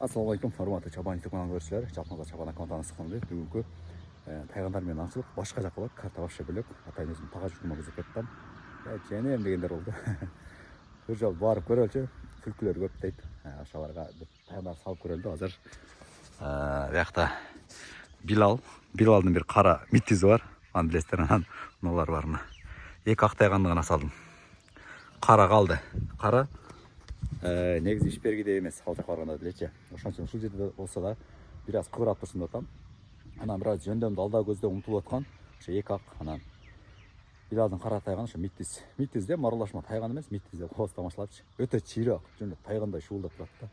Assalamualaikum, hormatly Чабан каналын көрүүчүлөр. Жапонда Чабан аккаунтан сыкканды бүгүнкү тайгандар менен аңчылык башка жакка болот. Карта вообще бөлөк. Атайын өзүм тага журтума кызып кеттим. Женем дегендер болду. Бир жол барып көрөлчү. Күлкүлөр көп дейт. Ошолорго тайгандар салып көрөлдү. Азыр биякта Билалдын бир кара митизи бар. Аны билесиздер, анан мыналар бар мына. Эки ак тайганды гана салдым. Кара калды. Кара негизи иш бергиде эмес, ал жака барганда делечи. Ошон үчүн ушул жерде болсо да бир аз кыбырап турсун деп атам. Анан бир аз жөндөмдү алда көздө умтулуп аткан ошо эки ак анан Билалдын кара тайганы ошо митиз. Митиз деп маралашма тайган эмес, митиз деп кооз тамашалапчы. Өтө чыйрак, жөн тайгандай шуулдап турат да.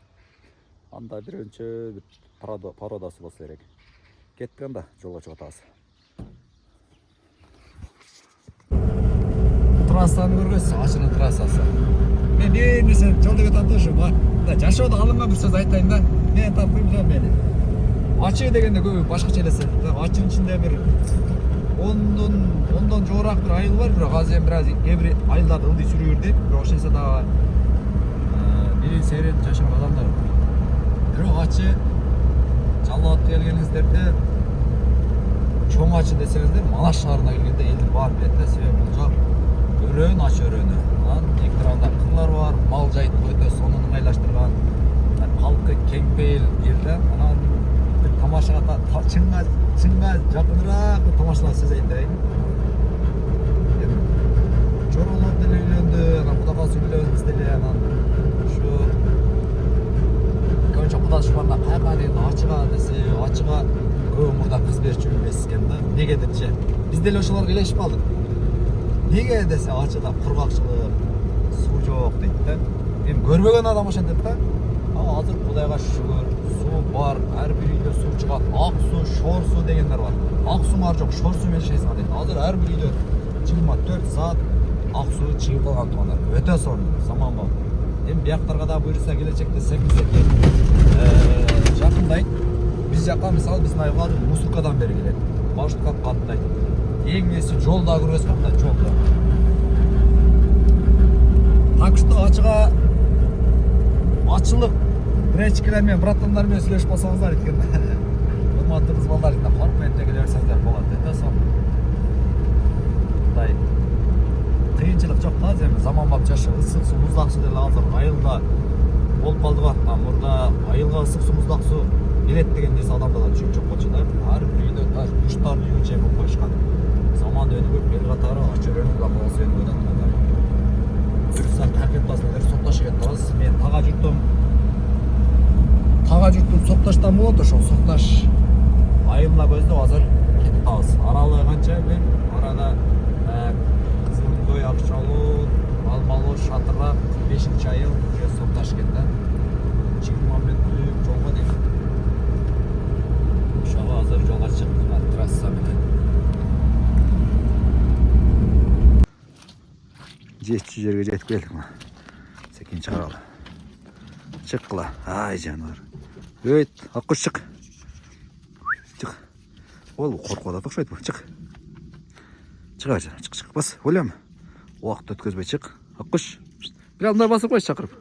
Анда биринчи бир пародасы болсо керек. Кеттик анда, жолго чыгып атабыз. Трассаны көргөнсүз, ачынын трассасы. Мен бир нерсе жолдо кетип атышым бар. Жашоодо алынган бир сөз айтайын да. Мен тапкырым жок мени. Ачы дегенде көбү башкача элестет. Ачынын ичинде бир 10дон жогорак бир айыл бар, бирок азыр эми бир аз эбир айылдарды ылдый сүрүп жүрдүк. Бирок ошентсе дагы бир серет жашаган адамдар бар. Бирок ачы Жалал абадка келгениңиздерде чоң ачы десеңиздер, Малаш шаарына келгенде элдин баары билет да, себеби бул жак өрөөн ачы өрөөнү. Анан эки тарабында кыңлар бар, мал жайытып өтө сонун ыңгайлаштырган. Калкы кеңпейил жер да. Анан бир тамашага чыңга жакыныраак тамашалап сөз айтайын. Чоролор деле үйлөндү, анан кудагасы үйлөнүбүз деле, анан ушу көбүнчө кудашманда каяка деген ачыга десе, ачыга көп мурда кыз берчү эмес экен да. Негедирчи биз деле ошолорго элешип калдык. Неге десе ачыда кургакчылык, суу жок дейт да. Эми көрбөгөн адам ошентет да. Азыр Кудайга шүгүр, суу бар, ар бир үйдө суу чыгат. Ак суу, шор суу дегендер бар. Ак суу бар жок, шор суу менен жашайсың дейт. Азыр ар бир үйдө 24 саат ак суу чыгып калган туугандар. Өтө сонун, заманбап. Эми бияктарга да буйрса келечекте секи жакындайт. Биз жака мисалы биздин айылга мусоркадан бери келет. Маршрутка каттайт. Эң несі жолда көресіз ба? Жолда. Так что ачыға ачылық біречкілермен, браттандармен сөйлешіп қалсаңыздар екен. Урматтуу кыз балдар, коркпойт келе берсеңиздер болот. Өтө сонун. Мындай кыйынчылык жок да, эми заманбап жашоо, ысык суу, муздак суу деле азыр айылда болуп калды го. Мурда айылга ысык суу, муздак суу келет деген нерсе адамда да түшүнүк жок болчу да. Ар бир үйдө душтардын үйүн чегип коюшкан. Заман өнүгүп эл катары ачы өрөөнү да болсо өнүгүп атат. Буюрса таркет басып соктош кетебиз. Мен тага журтум соктоштон болот, ошол соктош айылына көздөп азыр кетип калабыз. Аралыгы канча бир арада Кызылкөй, Акчалуу, Алмалуу, Шатырак 5-айыл же соктош экен да. 20 мүнөттүк жолго дейм. Ошого азыр жолго чыктык трасса менен. Жетчү жерге жетип келдик мына. Секин чыгаралы. Чыккыла. Ай жаныбар. Өйт, аккуш чык. Чык. Ол коркуп атат окшойт бу. Чык. Чыга жана, чык. Бас, ойлома. Убакыт өткөзбөй чык. Аккуш. Бир алдына басып койчу чакырып.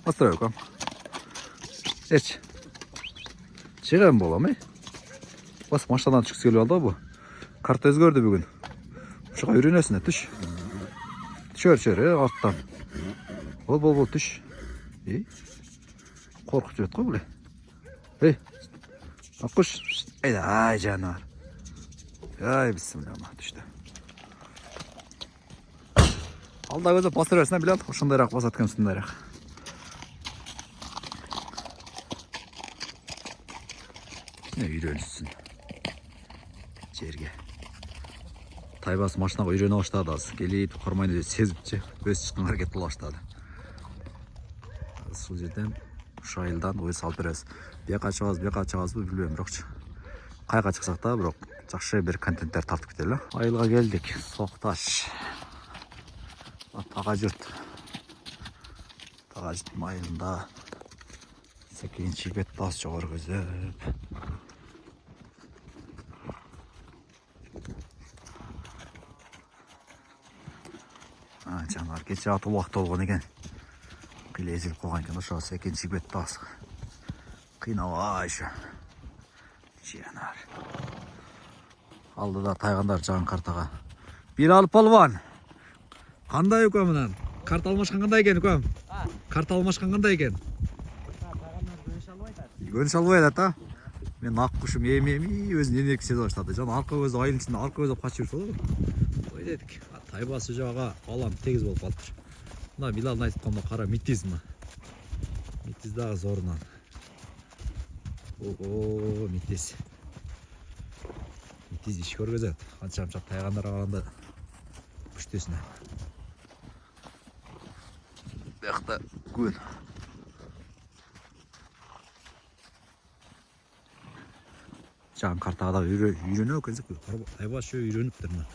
Бастыра бекам. Эч. Чыгам болом, Бас машинадан чыккысы келип алды бу. Карта өзгөрдү бүгүн. Ушуга үйрөнөсүн, түш. Түшөр, арттан. Бол, түш. Коркуп жүрөт го бул. Аккуш. Ай жанар. Ай бисмилlah, түштү. Алда көзөп басыра берсин, Билал, ошондойраак басат экен, ушундойраак. Үйрөнүшсүн. Жерге. Тайбасы машинага үйрөнө баштады азыр. Келип, кармайны сезипчи, өз чыккан аракет кыла баштады. Ушул жерден, ушу айылдан ой салып беребиз. Бияка чыгабызбы билбейм, бирокчу. Кайга чыксак да, бирок жакшы бир контенттер тартып кетели. Айылга келдик. Сокташ. Тага журт. Тага журт айылында. Секинчи бет бас жогору көзөп. Жанар кече атып убакыт болгон экен. Қиле езіліп қойған екен, ошо секенчи бетті аз. Қинабай шу. Жанар. Алдыда тайғандар жаған картаға. Билал полван. Қандай өкем мұнан? Карта алмашқан қандай екен өкем? Карта алмашқан қандай екен? Гөнш албай да та? Мен ақ құшым өзін енеркі сезіп баштады. Жан арқа көзі айылын ішінде арқа көзі қашып жүрсе ғой. Ой дедік. Тайбасы жоға балам тегіз болып қалып тұр. Мына Билалдың айтып қалма қара митиз мына. Митиз дағы зорынан. О, митиз. Митиз еш көргізеді. Қанша-қанша тайғандар ағаланда күштесіне. Бұяқта көн. Жағын картаға да үйрену өкенсек, тайбас жөө үйреніп тұр мына.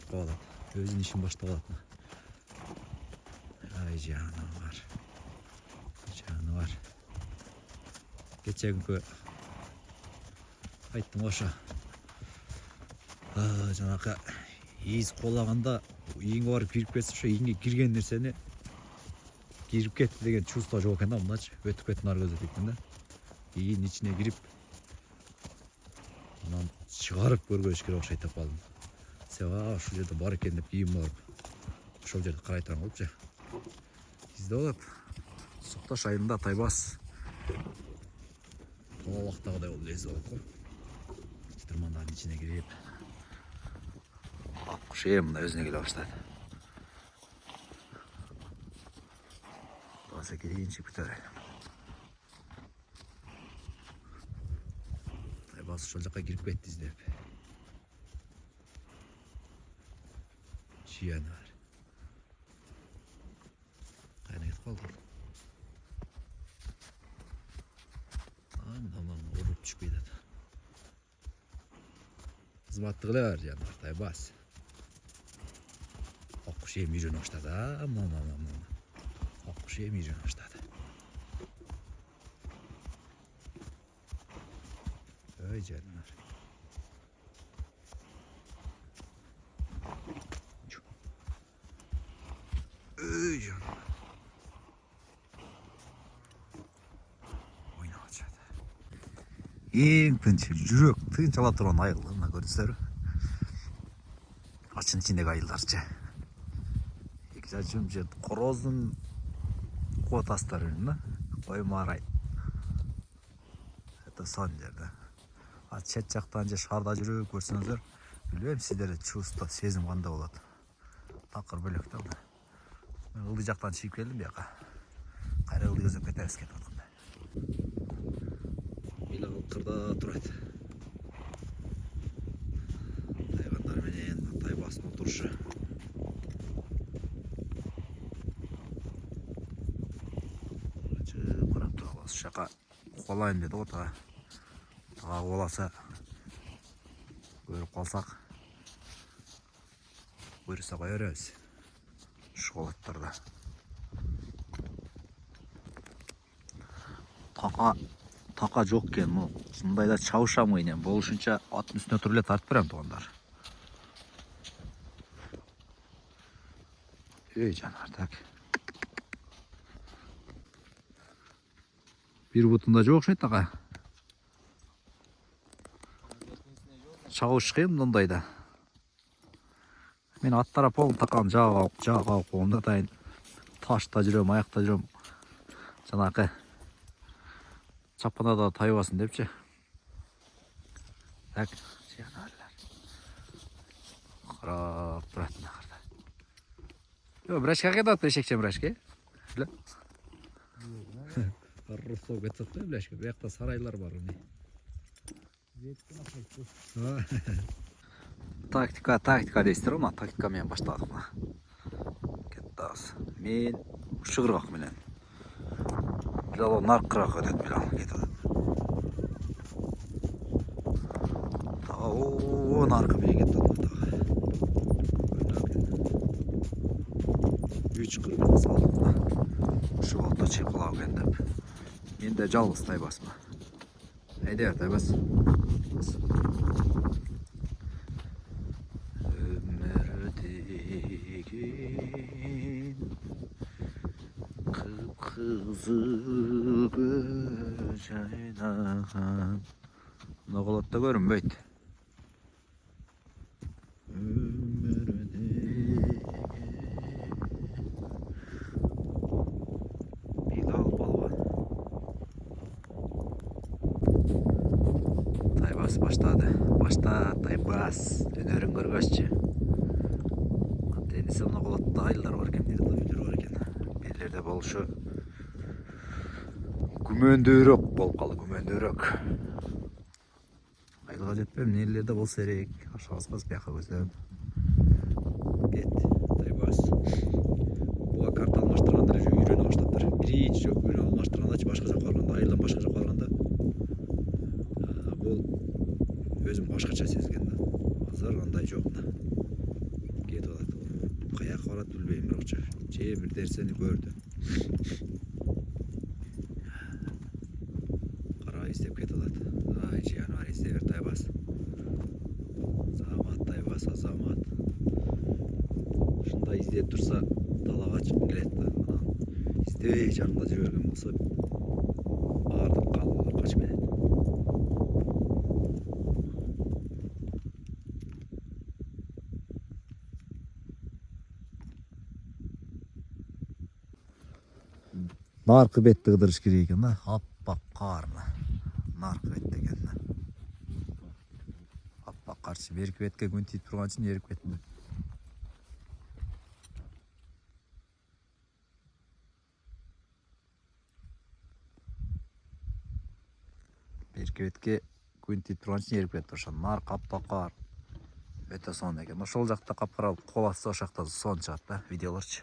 Шыққа алады. Өзін ішін башта алады. Ай, жануар. Жануар. Geçen gün ayттым оша. Жаңағы иіс қолағанда иіңе барып кіріп кетсе, ошо иіңе кірген нәрсені кіріп кетті деген чувство жоқ екен да, мыначы өтіп кетті нар көзі дейтін да. Иін ішіне кіріп анан шығарып көргөзүш керек окшойт деп калдым. Сева ушул жерде бар экен деп иім барып ошол жерде карай турган болупчу. Бизде болот. Сукташ айылында тайбас. Кололактагыдай болуп лез болот го. Тырмандардын ичине кирип аккуш мына өзүнө келе баштады. Баса кирейинчи бүтөр. Тайбас ошол жака кирип кетти издеп. Жануар. Кайра кетип калды. Tamam, urup çıkıyor da. Zıvattıklar canlar, taybas. Akkuş yemeyeceğin başladı. Aman. Akkuş yemeyeceğin başladı. Öy canlar. Öy canlar. Ең тынчы жүрек тынчала турган айыл мына көрүңүздөр. Ачын ичиндеги айылдарчы. Эки жачым же короздун квотастары мына коймарай. Это сан жерде. А чет жактан же шаарда жүрүп көрсөңүздөр, билбейм сиздерде чувство, сезим кандай болот. Такыр бөлөк да. Мен ылдый жактан чыгып келдим бияка. Кайра ылдый көзөп кетебиз кетип атканда. Кырда турат. Тайгандар менен тайбастын отурушу. Карап турабыз. Шака колайын деди го тага. Тага боласа көрүп калсак буйруса кое беребиз. Шоколадтарда. Така жоқ кен, мындайда чабышам ойнен, болушунча аттын үстүнө туруп эле тартып берем туугандар. Эй жанар, так. Бир бутунда жок окшойт ага. Чабыш кыйын мындайда. Мен аттара полун такам жаага колумда тайын. Ташта жүрөм, аякта жүрөм. Жанакы чапанада тайбасын депчи. Так, жанарлар. Карап турат мына карда. Yo, брашка кайда эшекче брашка? Бля. Аррусоо кетет да брашка. Буякта сарайлар бар уни. Тактика дейсиздер го, тактика менен баштадык мына. Кеттабыз. Мен ушугургак менен. Билал наркыраак өтөт Билал кетип. О, наркы менен кетип атат. 3 кырмыз алдымда. Ушу болду чыйкалап экен деп. Менде жалгыз тайбасмы. Айда тайбас. Kıpkızıl göz aynahan. Noğulatta görünbeydi. Bilal balvan. Taybas başladı. Başta Taybas. Önörün görgöççü. Denizde noğulatta aylılar varken, bir de uydur varken. Belirde bol şu Gümöndürök bolkalı, gümöndürök. Aylığa jetpem, nerelerde bol serek. Aşağısı bas, biyaka gözlem. Get, Taybas. Buğa kart almaştırganda şu ürünü başlattır. Biri hiç yok, ürünü almaştırganda hiç başka жаққа барганда, айылдан başka жаққа барганда бұл өзім башкача сезген да. Азыр андай жок да. Кетип атат. Каяка барат билбейм, бирокчу же бир нерсени көрдү. Кара издеп кетип атат. Ай, жаныбар издей бер Taybas. Азамат Taybas, азамат. Ушундай издеп турса, талага чыгып келет да. İzdebey жанында жүрө берген болсо, баардык калуулар качып кетет. Наркы бетти кыдырыш керек экен да, аппак карны. Наркы бет деген да. Аппак карчы берки бетке күн тийип турган үчүн эрип кетти. Берки бетке күн тийип турган үчүн эрип кетти. Ошо наркы аппак кар. Өтө сонун экен. Ошол жакта капкара кол асты, ошол жакта сон чыгат да, видеолорчу.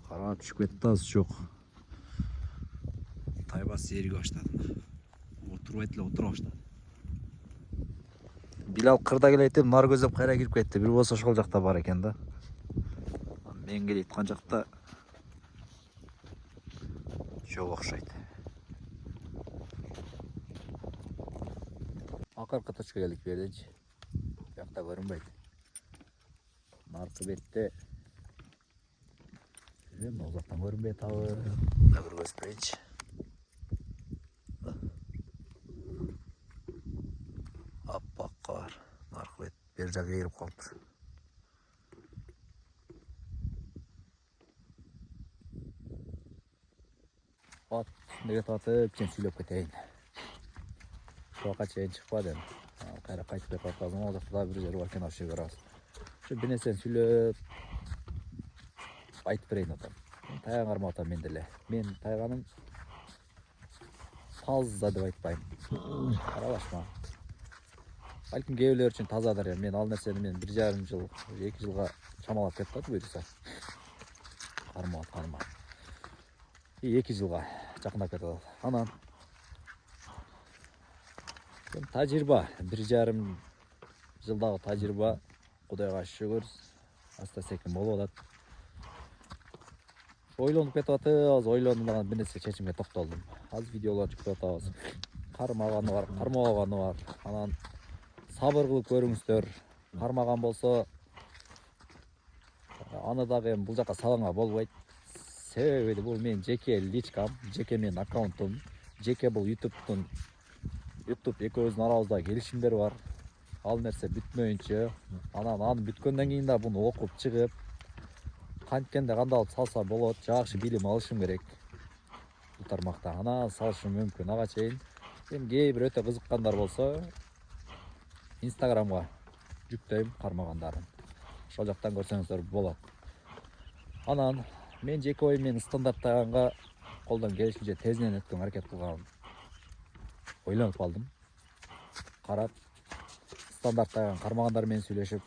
Карап түшүп кетти, аз жок. Taybas seriге баштады. Отурбайт эле, отура баштады. Билал кырда келет деп нар көзөп кайра кирип кетти. Бир болсо ошол жакта бар экен да. Мен келип аткан жакта жок окшойт. Акыркы точка келдик бердинчи. Бuyakta көрүнбөйт. Наркы бетте Мен узактан көрүнбөйт абы. Көргөзбөйүнчү. Аппак кар. Наркы бет бер жагы эрип калыптыр. At үстүндө атып, сен сүйлөп кетейин. Ошоға чейин чыкпадым. Кайра кайтып кетип аткансың, ал жакта бир жер бар экен, ошо жерге барабыз. Ошо бир нерсени сүйлөп айтып берейин атам. Тайган кармап атам мен деле. Мен тайганым таза деп айтпайм. Карабашма. Балким кээ бирлер үчүн тазадыр. Мен ал нерсени 1,5 жыл, 2 жылга чамалап кетти буюрса. Кармап. 2 жылга жакындап кетти. Анан тажрыйба, 1,5 жылдагы тажрыйба, Кудайга шүгүр, аста-секин болуп атат. Ойлонуп кетип атабыз, ойлондум, бир нерсе чечимге токтолдум. Азыр видеолор жүктөп атабыз. Кармаганы бар, кармабаганы бар. Анан сабыр кылып көрүңүздөр. Кармаган болсо аны дагы бул жака салганга болбойт. Себеби бул менин жеке личкам, жеке менин аккаунтум, жеке бул YouTube экөөбүздүн арабызда келишимдер бар. Ал нерсе бүтмөйүнчө, анан аны бүткөндөн кийин да буну окуп чыгып, канткенде кандалып салса болот, жакшы билим алышым керек. Бул тармакта анан салышым мүмкүн. Ага чейин эми кээ бир өтө кызыккандар болсо, Instagramга жүктөйм кармагандарын. Ошол жактан көрсөңүздөр болот. Анан мен жеке оюм менен стандарт тайганга колдон келишинче тезинен өткөнгө аракет кылгам. Ойлонуп калдым. Карап, стандарт тайган кармагандар менен сүйлөшүп,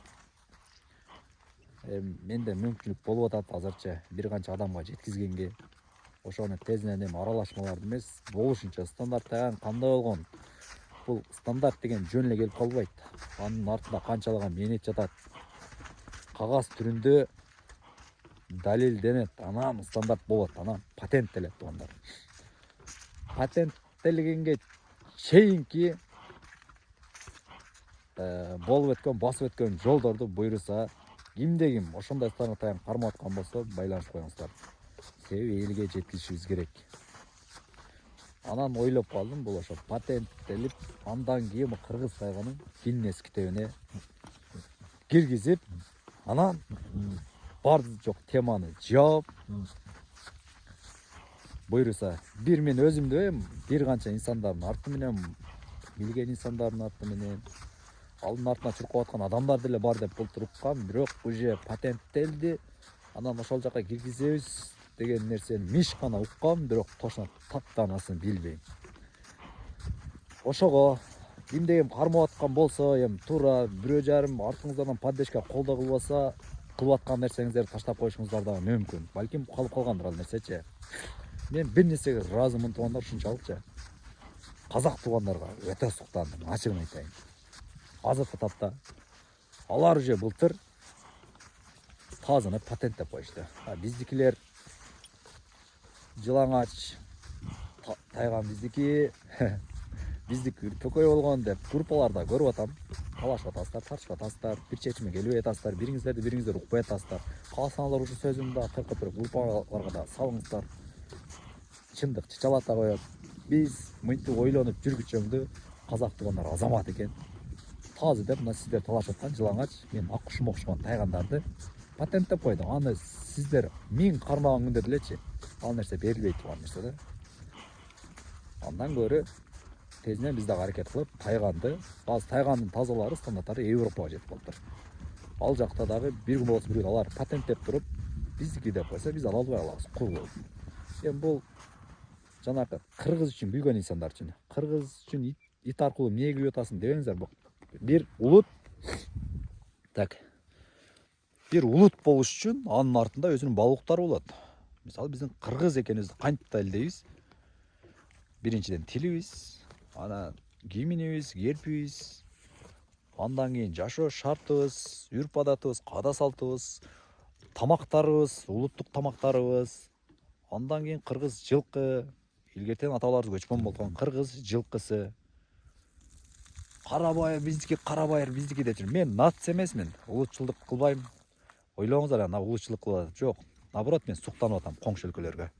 менде мүмкүнчүлүк болуп атат азырча бир канча адамга жеткизгенге. Ошону тезинен аралашмаларды эмес, болушунча стандарт тайган кандай болгон? Бул стандарт деген жөн эле келип калбайт. Анын артында канчалаган мээнет жатат. Кагаз түрүндө далилденет, анан стандарт болот, анан патенттелет тугандар. Патенттелгенге чейинки болуп өткөн, басып өткөн жолдорду буйруса кимде-ким ошондой стандарттан кармап аткан болсо байланышып коюңуздар. Себеби элге жеткизишибиз керек. Анан ойлоп калдым, бул ошо патенттелип, андан кийин кыргыз тайганын Гиннес китебине киргизип, анан бар жок теманы жаап, буйруса бир мен өзүмдө эми бир канча инсандардын арты менен, билген инсандардын арты менен, алдын артына чуркап аткан адамдар деле бар деп былтыр уккам, бирок уже патенттелди, анан ошол жака киргизебиз деген нерсени миш гана уккам, бирок точно таптаанасын билбейм. Ошого кимде-ким кармап аткан болсо, эми туура бирөө жарым артыңыздардан поддержка колдоо кылбаса, кылып аткан нерсеңиздерди таштап коюшуңуздар дагы мүмкүн. Балким калып калгандыр ал нерсечи. Мен бир нерсеге ыраазымын туугандар, ушунчалыкчы. Казак туугандарга өтө суктандым, ачыгын айтайын. Азыркы тапта алар уже былтыр тазыны патенттеп коюшту. Биздикилер жылаңач, тайган биздики, биздики көкөй болгон деп группаларда көрүп атам. Талашып атасыздар, тартышып атасыздар, бир чечимге келбей атасыздар, бириңиздерди бириңиздер укпай атасыздар. Калсаңар ушу сөзүмдү да кыркып туруп группаларга да салыңыздар. Чындык чычалата коет. Биз мынтип ойлонуп жүргүчөңдү казак туугандар азамат экен. Тазы деп мына сиздер талашып аткан жылаңач, мен ак кушума окшогон тайгандарды патенттеп койдум. Аны сиздер миң кармаган күндө делечи, ал нерсе берилбей турган нерсе да. Андан көрө тезинен биз дагы аракет кылып, тайганды, базы тайгандын тазалары, стандарттары Европага жетип калыптыр. Ал жакта дагы бир күн болсо бир күн алар патенттеп туруп, биздики деп койсо, биз ала албай калабыз, кул болуп. Эми бул жанагы кыргыз үчүн күйгөн инсандар үчүн, кыргыз үчүн ит аркылуу эмне күйүп атасың дебеңиздер. Бир улут, так, бир улут болуш үчүн анын артында өзүнүн баалуулуктары болот. Мисалы биздин кыргыз экенибизди кантип далилдейбиз? Биринчиден тилибиз, анан кийимибиз, керпибиз, андан кийин жашоо шартыбыз, үрп адатыбыз, каада салтыбыз, тамактарыбыз, улуттук тамактарыбыз, андан кийин кыргыз жылкы, илгертен аталарыбыз көчмөн болгон кыргыз жылкысы. Карабайыр биздики деп жүр. Мен нация эмесмин, улутчулдук кылбайм. Ойлоңуздар, ана улутчулдук кылып жок. Наоборот, мен суктанып атам коңшу өлкөлөргө.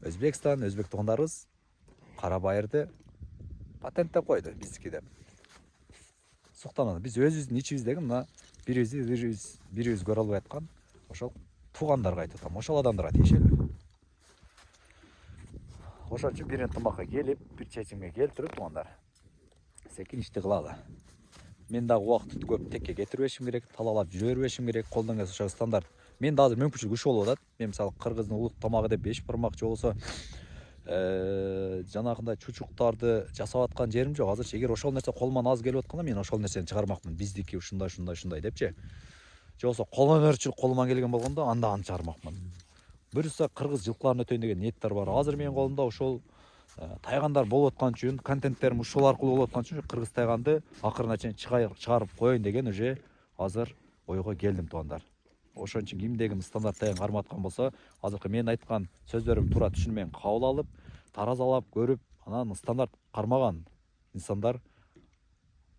Өзбекстан, өзбек туугандарыбыз карабайырды патенттеп койду биздики деп. Суктанып, биз өзүбүздүн ичибиздеги мына бирибиз көрө албай аткан ошол туугандарга айтып атам, ошол адамдарга тиешелүү. Ошон үчүн бир ынтымакка келип, бир чечимге келтирип туугандар, секин ишти кылалы. Мен дагы убакытты көп текке кетирбешим керек, талаалап жүрө бербешим керек. Колдон келсе ошо стандарт. Мен да азыр мүмкүнчүлүк үч болуп атат. Мен мисалы кыргыздын улуттук тамагы деп 5 бармак же болбосо жанагындай чучуктарды жасап аткан жерим жок. Азырчы эгер ошол нерсе колуман аз келип атканда, мен ошол нерсени чыгармакмын. Биздики ушундай депчи. Же болбосо колөнөрчүлүк колуман келген болгондо анда аны чыгармакмын. Буюрса кыргыз жылкыларын өтөйүн деген ниеттер бар. Азыр менин колумда ошол тайгандар болуп аткан үчүн, контенттерим ушул аркылуу болуп аткан үчүн кыргыз тайганды акырына чейин чыгарып коеюн деген уже азыр ойго келдим туугандар. Ошон үчүн кимде-ким стандарт тайган кармап аткан болсо, азыркы мен айткан сөздөрүм туура түшүнүп кабыл алып, таразалап көрүп, анан стандарт кармаган инсандар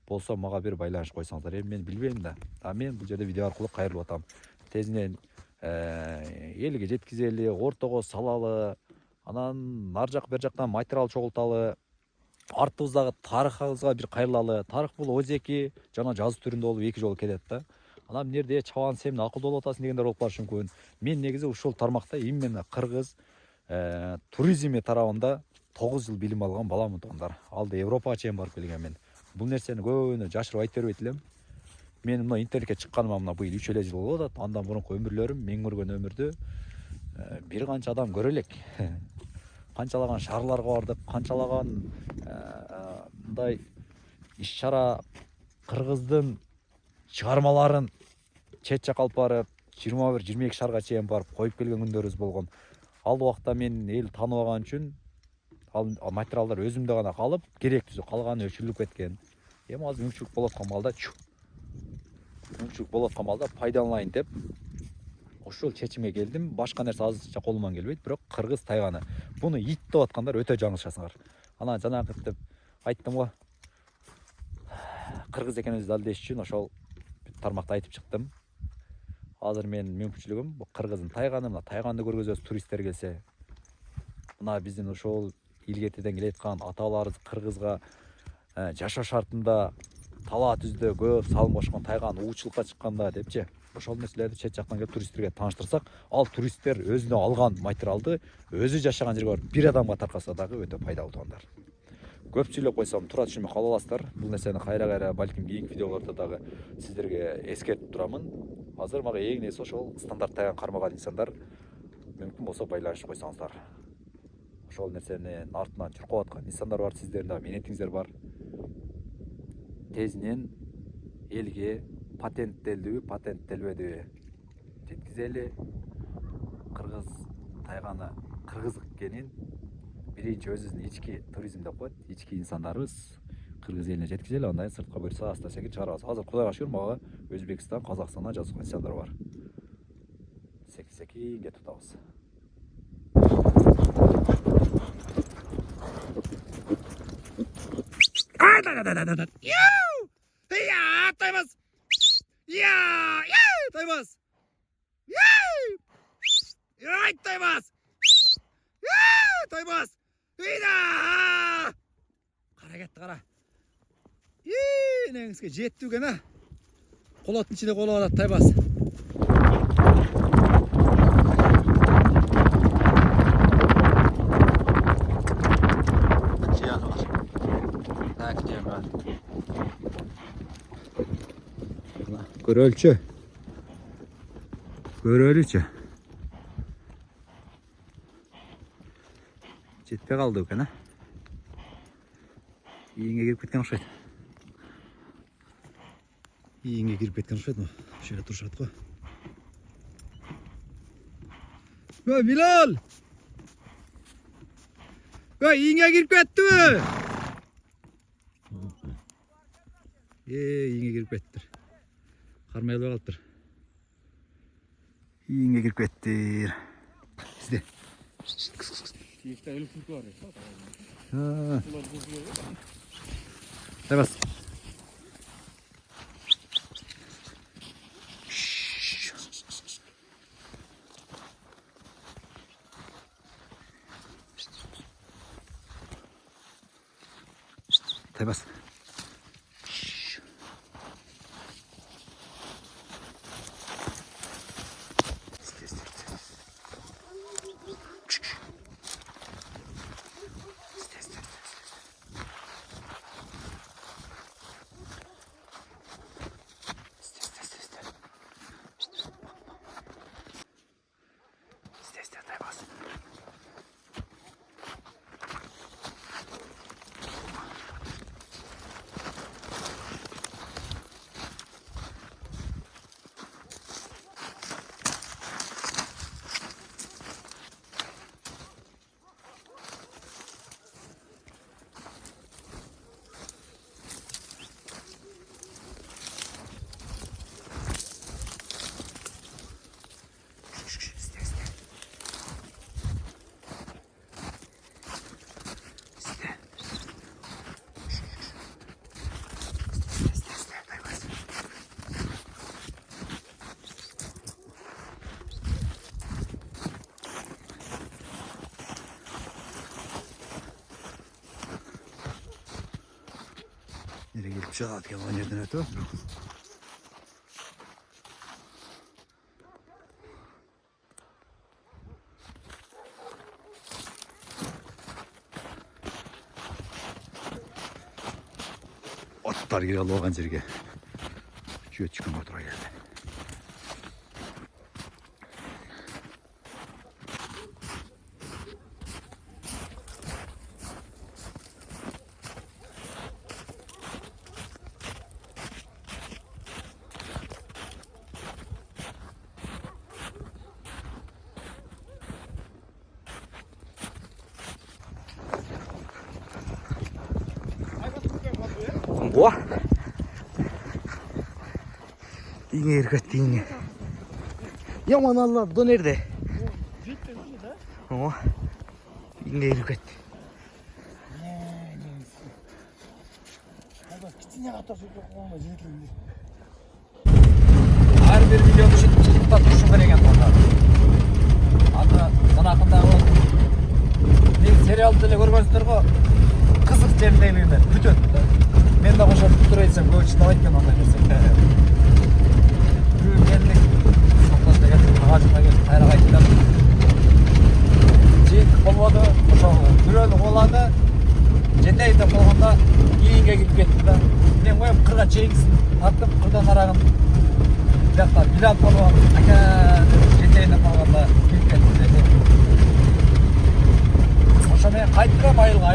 болсо мага бир байланышып койсоңуздар. Эми мен билбейм да. Мен бул жерде видео аркылуу кайрылып атам. Тезинен элге жеткизели, ортого салалы, анан нар жак бер жактан материал чогулталы, артыбыздагы тарыхыбызга бир кайрылалы. Тарых бул өзеки жана жазуу түрүндө болуп эки жолу кетет да. Анан бул жерде чабан сен акылдуу болуп атасың дегендер болуп калышы мүмкүн. Мен негизи ушул тармакта именно кыргыз туризми тарабында 9 жыл билим алган баламын туугандар. Алда Европага чейин барып келгенмин. Бул нерсени көбүнө жашырып айтып бербейт элем. Мен мына интернетке чыкканыма мына быйыл 3 эле жыл болуп атат. Андан мурунку өмүрлөрүм, мен көргөн өмүрдү бир канча адам көрө элек. Канчалаган шаарларга бардык, канчалаган мындай иш-чара кыргыздын чыгармаларын чет жакка алып барып, 21-22 шаарга чейин барып коюп келген күндөрүбүз болгон. Ал убакта мен эл тааныбаган үчүн ал материалдар өзүмдө гана калып, керектүүсү калганы өчүрүлүп кеткен. Эми азыр мүмкүнчүлүк болуп аткан балда пайдаланайын деп ушул чечимге келдим. Башка нерсе азырча колуман келбейт, бирок кыргыз тайганы. Буну ит деп аткандар өтө жаңылышасыңар. Анан жанагы деп айттым го. Кыргыз экенибизди далилдеш үчүн ошол тармакта айтып чыктым. Азыр менин мүмкүнчүлүгүм бул Кыргыздын тайганы, мына тайганды көргөзөбүз, туристтер келсе. Мына биздин ошол илгертеден келеаткан аталарыбыз Кыргызга жашоо шартында талаа түздө көп салым кошкон тайган уучулукка чыкканда депчи. Ошол нерселерди чет жактан келип туристтерге тааныштырсак, ал туристтер өзүнө алган материалды өзү жашаган жерге барып бир адамга таркаса дагы өтө пайдалуу туугандар. Көп сүйлөп койсом туура түшүнбөй кала аласыздар. Бул нерсени кайра балким кийинки видеолордо дагы сиздерге эскертип турамын. Азыр мага эң нерсе ошол стандарт тайган кармаган инсандар мүмкүн болсо байланышып койсоңуздар. Ошол нерсенин артынан чуркап аткан инсандар бар, сиздердин дагы мээнетиңиздер бар. Тезинен элге патенттелдиби, патенттелбедиби жеткизели. Кыргыз тайганы кыргыз экенин биринчи өзүбүздүн ички туризм деп коет, ички инсандарыбыз кыргыз элине жеткизели, андан кийин сыртка буюрса аста-секин чыгарабыз. Азыр Кудайга шүгүр мага Өзбекстан, Казакстандан жазылган инсандар бар. Секи-секи кетип атабыз. Таймас! Таймас! Таймас! Таймас! Кара кетти, кара. Неңизге жетти экен, колоттун ичинде коло алат Таймас. Көрөлчү. Көрөлүчү. Жетпей калды экен, Ийиңге кирип кеткен окшойт. Ийиңге кирип кеткен окшойт, ошол жерде турушат го. Милал! Ийиңге кирип кеттиби? Ийиңге кирип кеттир. Кармай албай калыптыр. Ийиңге кирип кеттир. Сизде. Таймас. Таймас. Nereye gelip çağat yalan yerden ötü. Atlar geri alı olgan жерге. Şöyle çıkın otura geldi. Ủa? İğne erketti iğne. Yaman Allah, bu nerede? Ủa? İğne erketti. Her bir video için çıkıp турушум керек экен анда. Анда жанакындагы мен сериалды деле көргөнсүздөр го. Кызык жердегилер бүтөт да. Мен да кошо бүтүрө айтсам көп чыдабайт экен андай нерсе. Бүгүн келдик. Соктос деген агачына келип кайра кайттым. Жыйынтык болбоду. Ошо бирөөнү куулады. Жетейин деп болгондо ийинге кирип кетти да. Мен коюп кырга чейгисин аттым, кырдан арагын биякта билат болуп ака жетейин деп болгондо кирип кетти. Ошо мен кайттым айылга